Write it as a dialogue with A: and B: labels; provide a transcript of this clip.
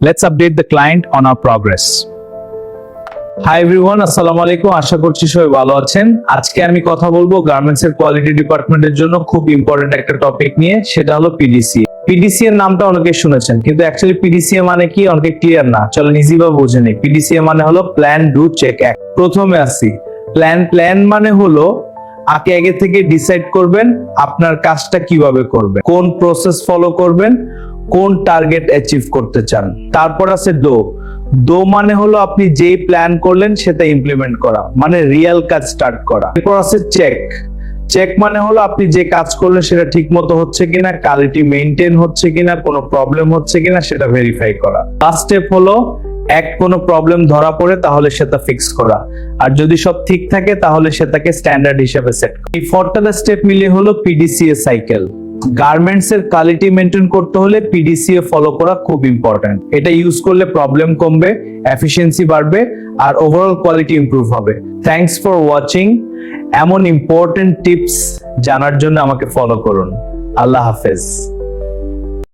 A: Let's update the client on our progress. Hi everyone, আসসালামু আলাইকুম। আশা করছি সবাই ভালো আছেন। আজকে আমি কথা বলবো গার্মেন্টস এর কোয়ালিটি ডিপার্টমেন্টের জন্য খুব ইম্পর্টেন্ট একটা টপিক নিয়ে, সেটা হলো পিডিসি। পিডিসি এর নামটা অনেকে শুনেছেন, কিন্তু অ্যাকচুয়ালি পিডিসিএ মানে কি অনেকে ক্লিয়ার না। চলেন ইজি ভাবে বুঝে নিই। পিডিসিএ মানে হলো প্ল্যান, ডু, চেক, অ্যাক্ট। প্রথমে আসি প্ল্যান মানে হলো আগে থেকে ডিসাইড করবেন আপনার কাজটা কিভাবে করবেন, কোন প্রসেস ফলো করবেন, কোন টার্গেট অ্যাচিভ করতে চান। তারপর আছে ডো মানে হলো আপনি যেই প্ল্যান করলেন সেটা ইমপ্লিমেন্ট করা, মানে রিয়েল কাজ স্টার্ট করা। এরপর আছে চেক মানে হলো আপনি যে কাজ করলেন সেটা ঠিক মতো হচ্ছে কিনা, কোয়ালিটি মেইনটেইন হচ্ছে কিনা, কোনো প্রবলেম হচ্ছে কিনা সেটা ভেরিফাই করা। লাস্ট স্টেপ হলো কোনো প্রবলেম ধরা পড়ে তাহলে সেটা ফিক্স করা, আর যদি সব ঠিক থাকে তাহলে সেটাকে স্ট্যান্ডার্ড হিসেবে সেট করা। এই 4টা স্টেপ মিলিয়ে হলো পিডিসিএ সাইকেল। গার্মেন্টস এর কোয়ালিটি মেইনটেইন করতে হলে পিডিসিএ ফলো করা খুব ইম্পর্টেন্ট। এটা ইউজ করলে প্রবলেম কমবে, এফিশিয়েন্সি বাড়বে, আর ওভারঅল কোয়ালিটি ইমপ্রুভ হবে। Thanks for watching. এমন ইম্পর্টেন্ট টিপস জানার জন্য আমাকে ফলো করুন। আল্লাহ হাফেজ।